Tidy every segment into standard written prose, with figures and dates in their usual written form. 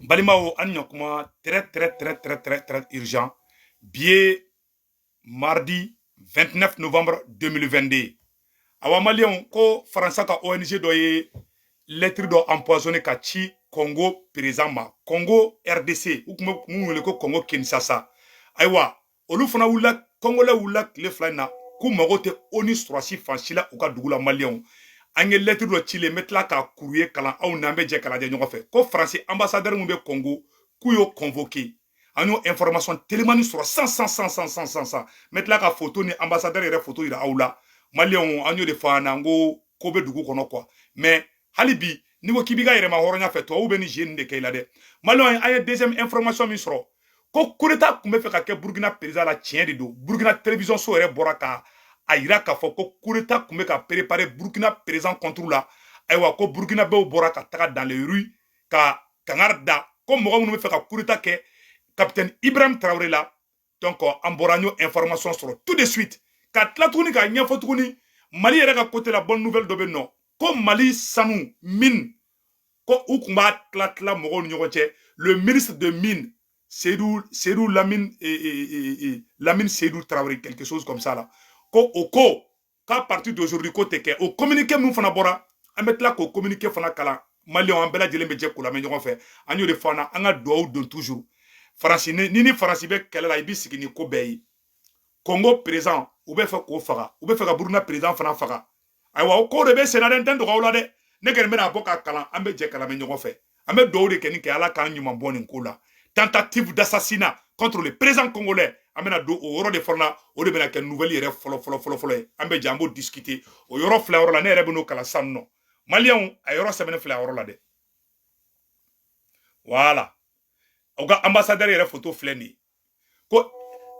Balimao Anyokuma, très urgent. Biais mardi 29 novembre 2022. Awa Malion, ko Faransa ka ONG doye lettre do empoisonné ka ci Congo président ma. Congo RDC, ou kuma ko Congo Kinshasa. Aywa, olu fana wula Congo la wula kile fila na ku mago te oni surasi fansila u ka dugu la Malion. An ye lettre do ci le metla ka courrier kalan aw n'an bɛ jɛ kala jɛ ɲɔgɔn fɛ ko faransi ambassadeur mun bɛ Congo k'u y'o convoqué an y'o information telimani sɔrɔ sans metla ka photo ni ambassadeur yɛrɛ photo yira aw la Maliens an y'o de fɔ an na ko bɛ dugu kɔnɔ quoi mais hali bi ni ko k'i b'i ka yɛrɛma hɔrɔnya fɛ tubabuw bɛ ni jeu de kɛ i la dɛ Maliens an ye deuxième information min sɔrɔ ko coup d'état kun bɛ fɛ ka kɛ Burkina président la tiɲɛ de don Burkina télévision so yɛrɛ bɔra ka a yira k'a fɔ ko coup d'état kun bɛ ka préparer Burkina président contre la ayiwa ko Burkina bɛɛ bɔra ka taga dans les rues ka kangari da ko mɔgɔ minnu bɛ fɛ ka coup d'état kɛ capitaine Ibrahim Traoré la donc an bɔra an y'o information sɔrɔ tout de suite ka tila tuguni ka ɲɛfɔ tuguni Mali yɛrɛ ka côté la bonne nouvelle dɔ bɛ nɔ ko Mali sanu mine ko u kun b'a tila mɔgɔw ni ɲɔgɔn cɛ le ministre de mine Seydou Lamine Seydou Traoré quelque chose comme ça là ko o ko qu'à partir d'aujourd'hui ko tɛ kɛ o communiqué min fana bɔra an bɛ tila k'o communiqué fana kalan Maliens an bɛɛ lajɛlen bɛ jɛ k'o lamɛn ɲɔgɔn fɛ an y'o de fɔ an na an ka dugawu don toujours Faransi ni Faransi bɛ kɛlɛ la i b'i sigi ni ko bɛɛ ye Congo président u bɛ fɛ k'o faga u bɛ fɛ ka Burkina président fana faga ayiwa o ko de bɛ senna dɛ n tɛ dɔgɔ aw la dɛ ne kɔni bɛna bɔ k'a kalan an bɛ jɛ ka lamɛn ɲɔgɔn fɛ an bɛ dugawu de kɛ nin kɛ Ala k'an ɲuman bɔ nin ko la tentative d'assassinat contre le président congolais an bɛna don o yɔrɔ de fana o de bɛna kɛ nouvelle yɛrɛ fɔlɔ ye an bɛ jɛ an b'o discuter o yɔrɔ fila yɔrɔ la ne yɛrɛ bɛ n'o kalan sisan nɔ Maliens a yɔrɔ sɛbɛnnen filɛ a yɔrɔ la dɛ voilà o ka ambassadeur yɛrɛ photo filɛ nin ye ko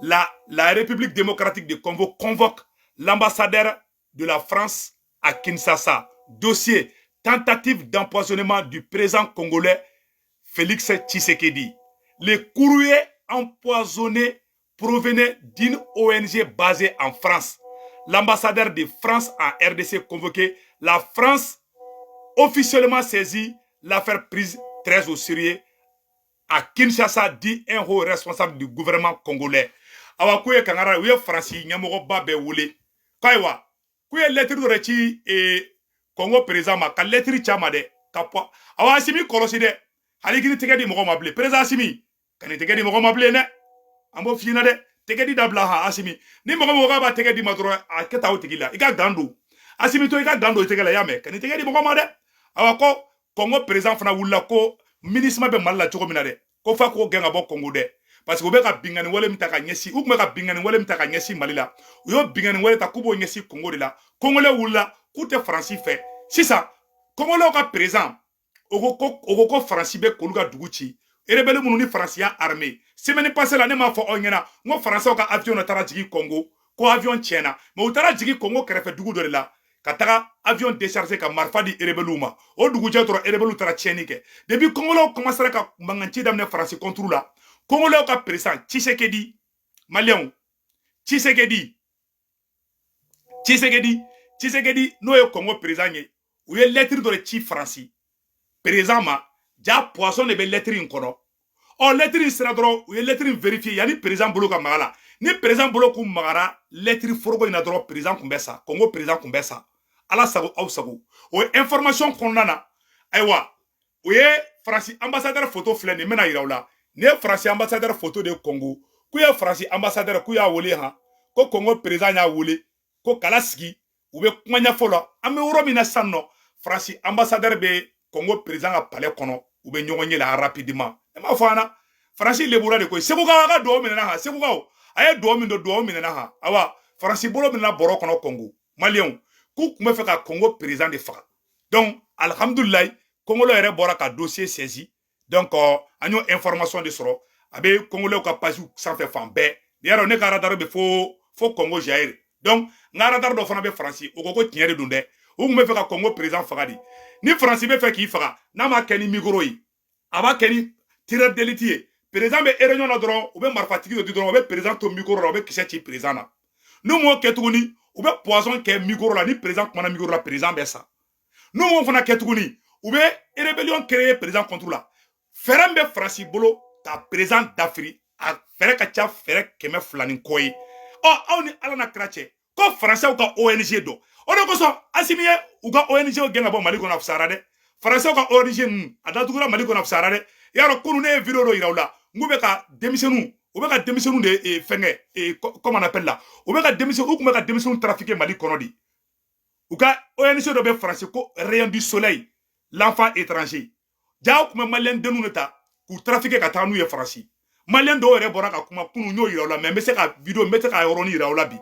la République démocratique de Congo convoque l'ambassadeur de la France à Kinshasa dossier tentative d'empoisonnement du président congolais Félix Tshisekedi. Les courriers empoisonnés provenaient d'une ONG basée en France. L'ambassadeur de France en RDC convoqué, la France officiellement saisit l'affaire prise très au sérieux à Kinshasa, dit un haut responsable du gouvernement congolais. Awa kuye kangara uye Fransi nyamoko ba be wule. Kaiwa kuye lettre do rechi Congo président ma ka lettre chama de kapwa. Awa asimi kolosi de haligini tegedi moko mable président asimi kani tegedi moko mable ne ambo fina de tegedi dabla ha asimi ni moko ba tegedi madro a keta o tegila ika gando asimi to ika gando tegela yame kani tegedi moko ma de awa ko Congo président fana wula ko ministre be malla chogo minade ko fa ko genga bo Congo de parce que o be ka bingani wale mtaka nyesi ou me ka bingani wale mtaka nyesi Mali la o yo bingani wale ta kubo nyesi Congo de la Congolais wula ku te Franci fait sisa Congolais ka président ko Franci be koluga duguci rebelle munu ni Francia armée semaine passée la ne ma fo onyana ngo Français ka avion na tara jigi Congo ko avion tiena mais o tara jigi Congo kerefe dugu do la ka taga avion déchargé ka marfa di rebelle ma o dugu je toro rebelle tara tieni ke depuis Congolais commencer ka manganci damne France contre la Congolais ka président Tshisekedi Maliens Tshisekedi no ye Congo président ye ou ye lettre de ci France président ma ja poisson de be lettre in kono o lettre in sera dro ou ye lettre in vérifier yani président bolo ka magala ni président bolo ku magara lettre forgo ina dro président kumbesa Congo président kumbesa ala sago au sago o information konnana aywa ou ye France ambassadeur photo flé ni mena irawla ne France ambassadeur photo de Congo ku ye France ambassadeur ku ya wole ha ko Congo président ya wole ko kalaski ou be kumanya folo ame woro mina sanno France ambassadeur be Congo président a palais kono ou be nyonye la rapidement e ma fana France le bura de ko segu ga do mina ha segu ga aye do mina ha awa France bolo mina boro kono Congo Maliens ku kuma fe ka Congo président de fa donc alhamdulillah Congo le yere bora ka dossier saisi donc anyo information de soro abe Congo le ka page sans fait fan be yaro ne ka radar be fo Congo jair donc ngara dar do fana be France o ko tiere dunde o me fe ka Congo président fagadi ni France be fe ki faga na ma keni micro yi aba keni tireur d'élite président be réunion na dron o be marfatigi do dron o be président to micro o be kise ci président na no mo ketuguni o be poison ke micro la ni président kuma na micro la président be sa no mo fana ketuguni o be rébellion créer président contre la fɛrɛ bɛ Faransi bolo ka président d'Afrique a fɛrɛ ka ca fɛrɛ 200 ni kɔ ye aw ni Ala na kira cɛ ko Français ka ONG dɔ o de kosɔn Asimi ye u ka ONG gɛn ka bɔ Mali kɔnɔ a fisayara dɛ Français ka ONG ninnu a datugura Mali kɔnɔ a fisayara dɛ yarɔ kunu ne ye vidéo dɔ yira u la n k'u bɛ ka denmisɛnninw u bɛ ka denmisɛnninw de fɛngɛ comment on appelle là u bɛ ka denmisɛnninw u tun bɛ ka denmisɛnninw trafiquer Mali kɔnɔ de u ka ONG dɔ bɛ Faransi ko Rayon du Soleil l'enfant étranger ja kuma malien dennu de ta k'u trafiquer ka taa n'u ye Faransi malien dɔw yɛrɛ bɔra ka kuma kunu y'o yira u la mais n bɛ se ka vidéo n bɛ se ka yɔrɔnin yira u la bi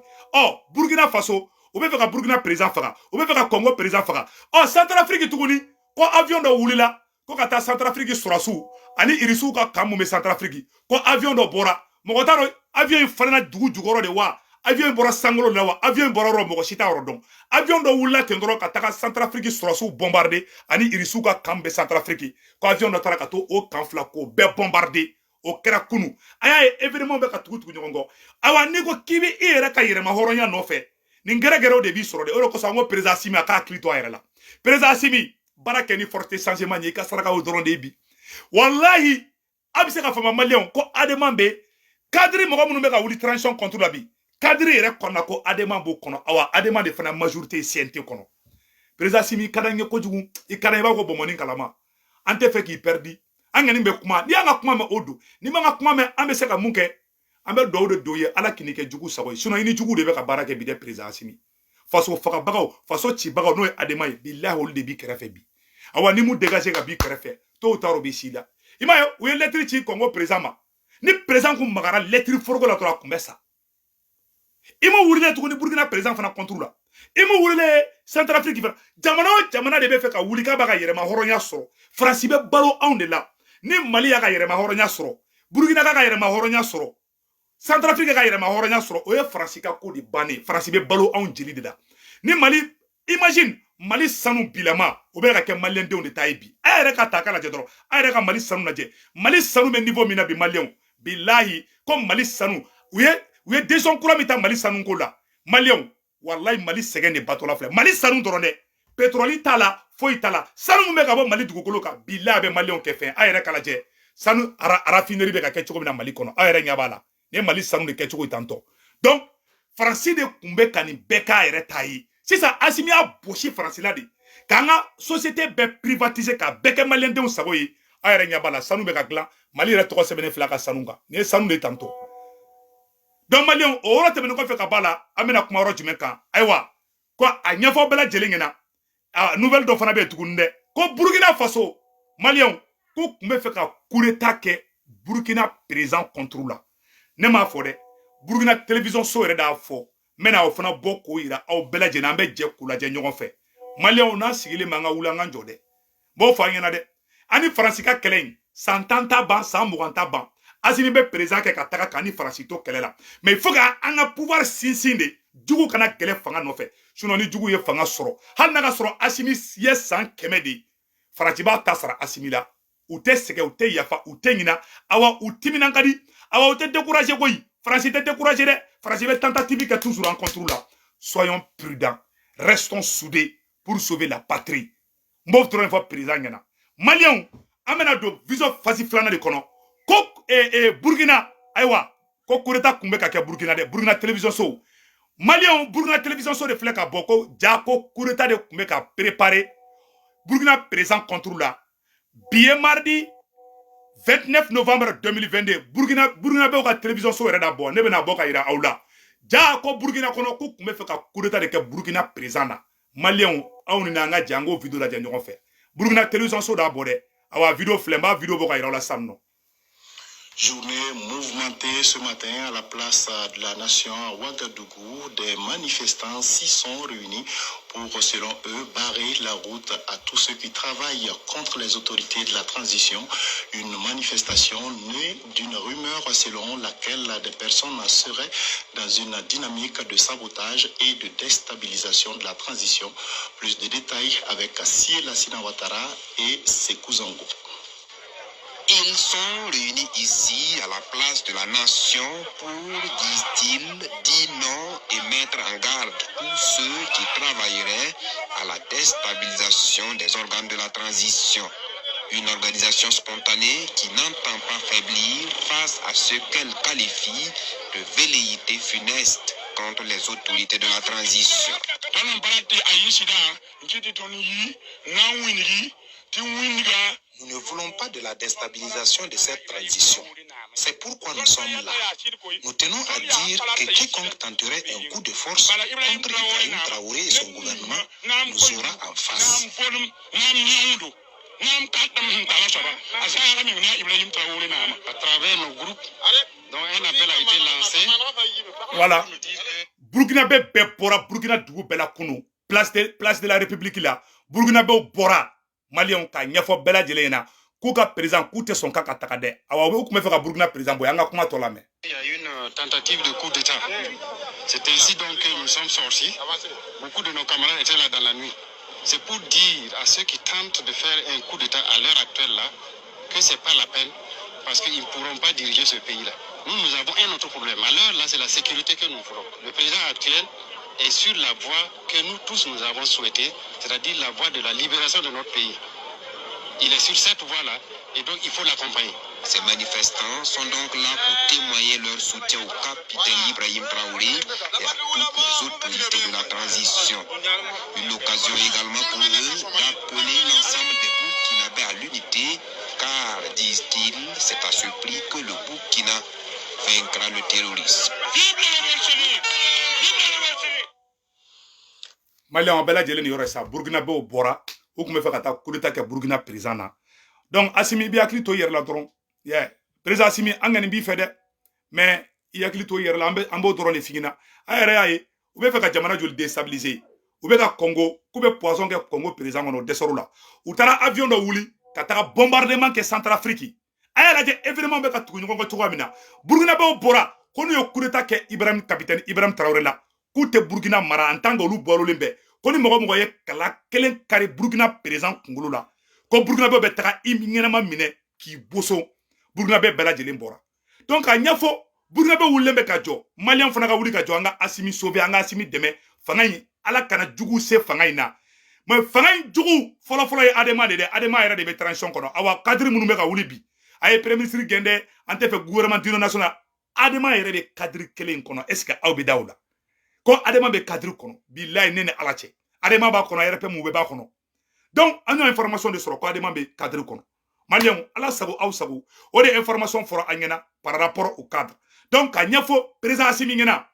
Burkina Faso u bɛ fɛ ka Burkina président faga u bɛ fɛ ka Congo président faga Centrafrique tuguni ko avion dɔ wulila ko ka taa Centrafrique sɔrɔsiw ani irisiw ka kan mun bɛ Centrafrique ko avion dɔ bɔra mɔgɔ t'a dɔn avion in falenna dugu jukɔrɔ de wa avion in bɔra sangolo de la wa avion in bɔra yɔrɔ mɔgɔ si t'a yɔrɔ dɔn avion dɔ wulila ten dɔrɔn ka taga Centrafrique sɔrɔsiw bombarder ani irisiw ka kan bɛ Centrafrique ko avion dɔ taara ka to o kan fila k'o bɛɛ bombarder o kɛra kunu a y'a ye événement bɛ ka tugu ɲɔgɔn kɔ awa n'i ko k'i bɛ e yɛrɛ ka yɛrɛma hɔrɔnya nɔfɛ nin gɛrɛgɛrɛw de b'i sɔrɔ de o de kosɔn an ko président Assimi a k'a hakili to a yɛrɛ la président Assimi baara kɛ ni forte changement ye i ka sarakaw dɔrɔn de ye bi wallahi a bɛ se ka fama maliyɛnw ko adama bɛ cadre mɔgɔ minnu bɛ ka wuli transition contre la bi cadre yɛrɛ kɔnɔna ko adama b'o kɔnɔ awa adama de fana majorité ye CNT kɔnɔ président Assimi i ka d'an ye kojugu i ka d'an i b'a fɔ bɔnbɔnni kalama an tɛ fɛ k'i perdi an ŋani bɛ kuma n'i y'an ka kuma mɛn o don n'i m'an ka kuma mɛn an bɛ se ka mun kɛ an bɛ dugawu de don ye Ala k'i ni kɛ jugu sago ye sinon i ni jugu de bɛ ka baara kɛ bi dɛ président Assimi faso fagabagaw faso cibagaw n'o ye adama ye bilahi olu de b'i kɛrɛfɛ bi awa ni mu dégager ka b'i kɛrɛfɛ tôt ou tard o b'i si la i m'a ye u ye lettre ci Congo président ma ni président kun magara lettre foroko la dɔrɔn a kun bɛ sa i ma wulilen tuguni Burkina président fana contre la i ma wulilen Centrafrique fana jamana o jamana de bɛ fɛ ka wuli k'a b'a ka yɛrɛma hɔrɔnya sɔrɔ Faransi bɛ balo anw de la ni Mali y'a ka yɛrɛma hɔrɔnya sɔrɔ Burkina ka yɛrɛma hɔrɔnya sɔrɔ Centrafrique ka yɛrɛma hɔrɔnya sɔrɔ o ye Faransi ka ko de bannen Faransi bɛ balo anw jeli de la ni Mali imagine Mali sanu bilama o bɛ ka kɛ maliyɛndenw de ta ye bi a yɛrɛ ka ta k'a lajɛ dɔrɔn a yɛrɛ ka Mali sanu lajɛ Mali sanu bɛ niveau min na bi maliyɛnw bilahi ko Mali sanu u ye décision kura min ta Mali sanu ko la maliyɛnw wallahi Mali sɛgɛn de batɔla filɛ Mali sanu dɔrɔn dɛ pétrole t'a la foyi t'a la sanu min bɛ ka bɔ Mali dugukolo kan bilahi a bɛ maliyɛnw kɛ fɛn a yɛrɛ ka lajɛ sanu raffinerie bɛ ka kɛ cogo min na Mali kɔnɔ a yɛrɛ ɲɛ b'a la ni Mali sanu de kɛ cogo ye tantɔ donc Faransi de kun bɛ ka nin bɛɛ k'a yɛrɛ ta ye sisan Assimi y'a bosi Faransi la de k'an ka société bɛɛ privatiser ka bɛɛ kɛ maliyɛndenw sago ye a yɛrɛ ɲɛ b'a la sanu bɛ ka dilan Mali yɛrɛ tɔgɔ sɛbɛnnen filɛ a ka sanu kan nin ye sanu de ye tantɔ donc maliyɛnw o yɔrɔ tɛmɛnen kɔfɛ ka b'a la an bɛna kuma yɔrɔ jumɛn kan ayiwa ko a ɲɛfɔ bɛɛ lajɛlen ɲɛna nouvelle dɔ fana bɛ yen tuguni dɛ ko Burkina Faso maliyɛnw ko kun bɛ fɛ ka coup d'état kɛ Burkina président contre la ne m'a fɔ dɛ Burkina télévision so yɛrɛ d'a fɔ n bɛna o fana bɔ k'o yira aw bɛɛ lajɛlen an bɛ jɛ k'u lajɛ ɲɔgɔn fɛ maliyɛnw n'an sigilen bɛ an ka wuli an ka jɔ dɛ n b'o fɔ an ɲɛna dɛ ani Faransi ka kɛlɛ in san 10 ta ban san 20 ta ban Assimi bɛ président kɛ ka taga k'ani Faransi to kɛlɛ la mais il faut que an ka pouvoir sinsin de jugu kana kɛlɛ fanga nɔfɛ sinon ni jugu ye fanga sɔrɔ hali n'a ka sɔrɔ Assimi ye san 100 de Faransi b'a ta sara Assimi la u tɛ sɛgɛn u tɛ yafa u tɛ ɲina awa u timinan ka di awa u tɛ décourager koyi Faransi tɛ décourager dɛ Faransi bɛ tentative kɛ toujours en contre la soyons prudents restons soudés pour sauver la patrie n b'o dɔrɔn fɔ président ɲɛna maliyɛnw an bɛna don vision phase filanan de kɔnɔ ko Burkina ayiwa ko coup d'état kun bɛ ka kɛ Burkina dɛ Burkina télévision so maliyɛnw Burkina télévision so de filɛ ka bɔ ko ja ko coup d'état de kun bɛ ka préparer Burkina président contre la bi ye mardi 29 novembre 2022 Burkina bɛ ka télévision so yɛrɛ da bɔ ne bɛna bɔ ka yira aw la ja ko Burkina kɔnɔ ko kun bɛ fɛ ka coup d'état de kɛ Burkina président na maliyɛnw aw ni an ka jɛ an k'o vidéo lajɛ ɲɔgɔn fɛ Burkina télévision so da bɔ dɛ awa vidéo filɛ n b'a vidéo bɔ ka yira aw la sisan nɔ. Journée mouvementée ce matin à la place de la Nation à Ouagadougou. Des manifestants s'y sont réunis pour, selon eux, barrer la route à tous ceux qui travaillent contre les autorités de la transition. Une manifestation née d'une rumeur selon laquelle des personnes seraient dans une dynamique de sabotage et de déstabilisation de la transition. Plus de détails avec Sié Lassina Ouattara et Sékou Zango. Ils sont réunis ici à la place de la Nation pour, disent-ils, dire non et mettre en garde tous ceux qui travailleraient à la déstabilisation des organes de la transition. Une organisation spontanée qui n'entend pas faiblir face à ce qu'elle qualifie de velléité funeste contre les autorités de la transition. Nous ne voulons pas de la déstabilisation de cette transition. C'est pourquoi nous sommes là. Nous tenons à dire que quiconque tenterait un coup de force contre Ibrahim Traoré et son gouvernement nous aura en face. À travers nos groupes, dont un appel a été lancé. Voilà. Burkina Bora, Burkina Dougou Bela Kounou, place de la République là. Burkina Bora, Malien ka nyafo Bela Djelena, Kouka président, Koute son kaka takade. Awa ou koume fera Burkina président, boyanga kuma tolame. Il y a une tentative de coup d'État. C'est ainsi donc que nous sommes sortis. Beaucoup de nos camarades étaient là dans la nuit. C'est pour dire à ceux qui tentent de faire un coup d'État à l'heure actuelle là, que c'est pas la peine, parce qu'ils ne pourront pas diriger ce pays-là. Nous avons un autre problème. À l'heure là, c'est la sécurité que nous voulons. Le président actuel est sur la voie que nous tous nous avons souhaitée, c'est-à-dire la voie de la libération de notre pays. Il est sur cette voie-là, et donc il faut l'accompagner. Ces manifestants sont donc là pour témoigner leur soutien au capitaine Ibrahim Traoré et à toutes les autorités de la transition. Une occasion également pour eux d'appeler l'ensemble des Burkinabés à l'unité, car, disent-ils, c'est à ce prix que le Burkina vaincra le terrorisme. Malien Bela Djeleni yore sa Burkina Bora, ou koume fera ta coup d'état ke Burkina président. Donc Assimi bi akli to yer la dron. Yeah. Président Assimi angani bi fede, mais il akli to yer la ambo dron le figina. Ayere aye, ou be feka jamana jol déstabiliser. Ou be ka Congo, koube poison ke Congo président ono desoro la. Ou tara avion do wuli, ka tara bombardement ke Centrafrique. Ayere aje événement be ka tugu nyongo tuwa mina. Burkina Bora, konu yo coup d'état ke Ibrahim capitaine Ibrahim Traoré la. Koute Burkina mara en tant que olu bolo lembe. Koni mogo ye kala kelen kari Burkina président kungulu la. Ko Burkina be taka imingenama mine ki boso. Burkina Bela Djelen Bora. Donc a nyafo Burkina wulembe ka jo. Malien fana ka wuli ka jo anga Assimi sauver anga Assimi deme. Fangayi ala kana jugu se fangayi na. Mais fangayi jugu folo ye Adema de Adema era de be transition kono. Awa kadri munu be ka wuli bi. Aye premier ministre gende ante fe gouvernement d'union nationale. Adema era de kadri kelen kono. Est-ce que aw be dawla? Ko Adema be kadri kono. Billahi nene alache. Adema ba kono RP mu be ba kono. Donc, on a information de sur quoi Adema be cadre kono. Malien ala sago aw sago. O de information fora anyana par rapport au cadre. Donc, a nyafo président Assimi ngena.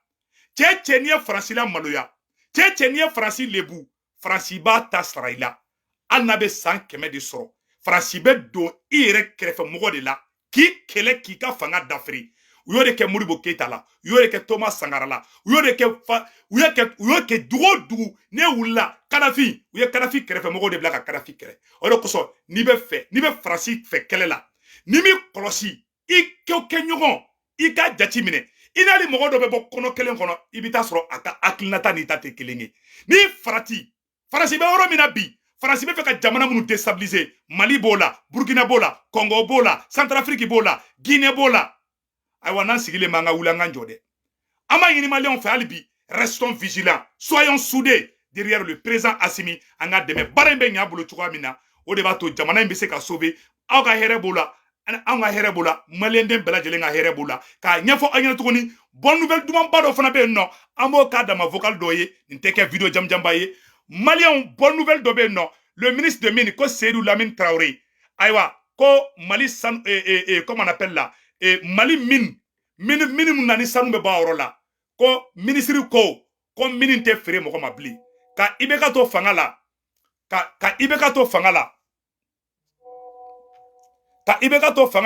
Tchétchénia Francila maloya. Tchétchénia Franci lebu. Franciba tasraila. Alnabe san keme de soro. Francibe do ire krefe mogo de la. Ki kele kika fanga d'Afrique. Uyo de ke Modibo Keita la, uyo de ke Thomas Sankara la, uyo de ke dugu ne wula Kadhafi, uyo Kadhafi kere fe mogo de blaka Kadhafi kere. Odo koso ni be Franci fe kele la. Ni mi kolosi i ke nyogon i ka jati mine. Inali mogo do be bo kono kelen kono ibita soro aka aklinata ni tate kelengi. Ni farati Franci be oro mina bi. Franci be fe ka jamana munu déstabiliser. Mali bola, Burkina bola, Congo bola, Centrafrique bola, Guinée bola. Awa nan sigile manga wulanga njode. Ama yini Maliens fait alibi. Restons vigilants. Soyons soudés derrière le président Assimi. Anga deme barembe nyabulu chukwa mina. O deba to jamana mbese ka sauver. Awa herebola. Anga herebola. Malien den Bela Djelen nga herebola. Ka nyafo anyana tukoni. Bonne nouvelle duman bado fana be non. Amo ka dama vocal doye. Niteke video jam baye. Malien bonne nouvelle dobe non. Le ministre de Mines ko Seydou Lamine Traoré. Aywa ko Mali san comment on appelle là. Mali mini nani sanu be ba la ko ministre ko mini te fere mo ma bli ka ibeka to fanga la ka ibeka to fanga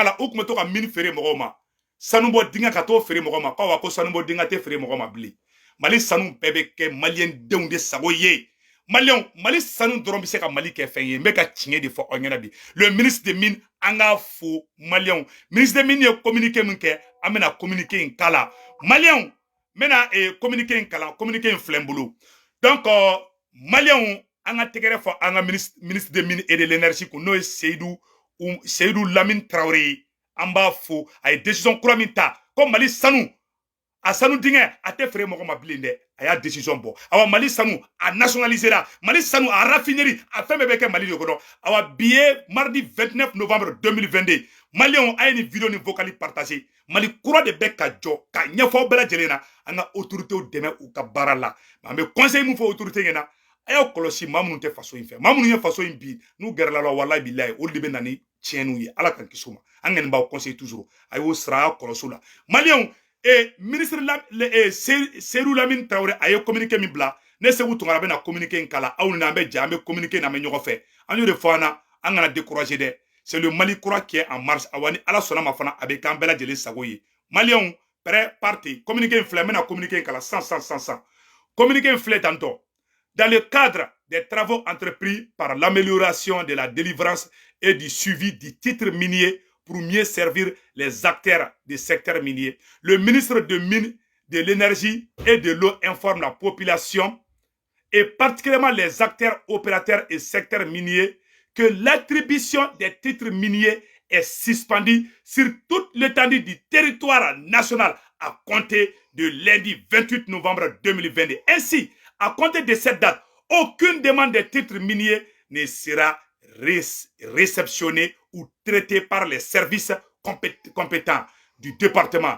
la o kuma to ka mini fere mo ma sanu bo dinga ka to fere mo ma ko sanu bo dinga te fere mo ma bli Mali sanu bebe ke malien deunde sago ye Mali sanu doron bi se ka Mali ke fenye me ka chinge de fo onyana bi le ministre des mines anga fo Malien ministre des mines ye communiquer min ke amena communiquer in kala Malien mena communiquer in kala communiquer in flembulu donc Malien anga tegere fo anga ministre des mines et de l'énergie ko no Seydou Lamine Traoré amba fo ay décision kuramita comme Mali sanu a sanu dingɛ a tɛ feere mɔgɔ ma bilen dɛ a y'a décision bɔ awa Mali sanu a nationalisé la Mali sanu a raffinerie a fɛn bɛɛ bɛ kɛ Mali de kɔnɔ awa bi ye mardi 29 novembre 2022 Maliens a ye ni vidéo ni vocali partagé Mali kura de bɛ ka jɔ ka ɲɛfɔ bɛɛ lajɛlen na an ka autorités dɛmɛ u ka baara la an bɛ conseil mun fɔ autorité ɲɛna a y'aw kɔlɔsi maa minnu tɛ faso in fɛ maa minnu ye faso in bi n'u gɛrɛla la wallahi billahi olu de bɛ na ni tiɲɛniw ye ala k'an kisi u ma an kɔni b'aw conseil toujours a y'o sara a y'a kɔlɔsi la Maliens ministre Serou Lamine Traoré a ye communiqué min bila ne Seku Tunkara bɛna communiqué in kala aw ni an bɛ jɛ an bɛ communiqué na an bɛ ɲɔgɔn fɛ an y'o de fɔ an na an kana décourager dɛ c'est le Mali kura qui est en marche awa ni ala sɔnna ma fana a bɛ k'an bɛɛ lajɛlen sago ye Maliens prêt parti communiqué in filɛ n bɛna communiqué in kala sans communiqué in filɛ tantɔ dans le cadre des travaux entrepris par l'amélioration de la délivrance et du suivi du titre minier pour mieux servir les acteurs des secteurs miniers. Le ministre de Mines, de l'Énergie et de l'Eau informe la population et particulièrement les acteurs, opérateurs et secteurs miniers que l'attribution des titres miniers est suspendue sur toute l'étendue du territoire national à compter de lundi 28 novembre 2022. Ainsi, à compter de cette date, aucune demande de titres miniers ne sera réceptionnée ou traitée par les services compétents du département.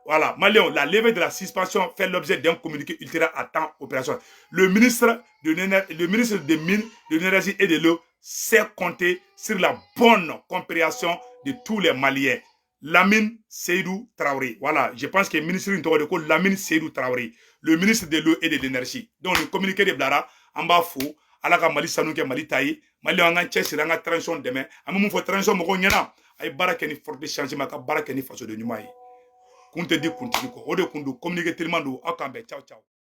Voilà, Maliens, la levée de la suspension fait l'objet d'un communiqué ultérieur à temps opérationnel. Le ministre des Mines, de l'Énergie et de l'Eau sait compter sur la bonne compréhension de tous les Maliens. Lamine Seydou Traoré. Voilà, je pense que le ministre de Lamine Seydou Traoré, le ministre de l'Eau et de l'Énergie. Donc, le communiqué de Blara, en bas fou, ala ka Mali sanu kɛ Mali ta ye Mali an ka cɛsiri an ka transition dɛmɛ an bɛ mun fɔ transition mɔgɔw ɲɛna a ye baara kɛ ni forte changement ka baara kɛ ni fasoden ɲuman ye kun tɛ di kuntigi kɔ o de kun don communiqué teliman don aw k'an bɛn ciao ciao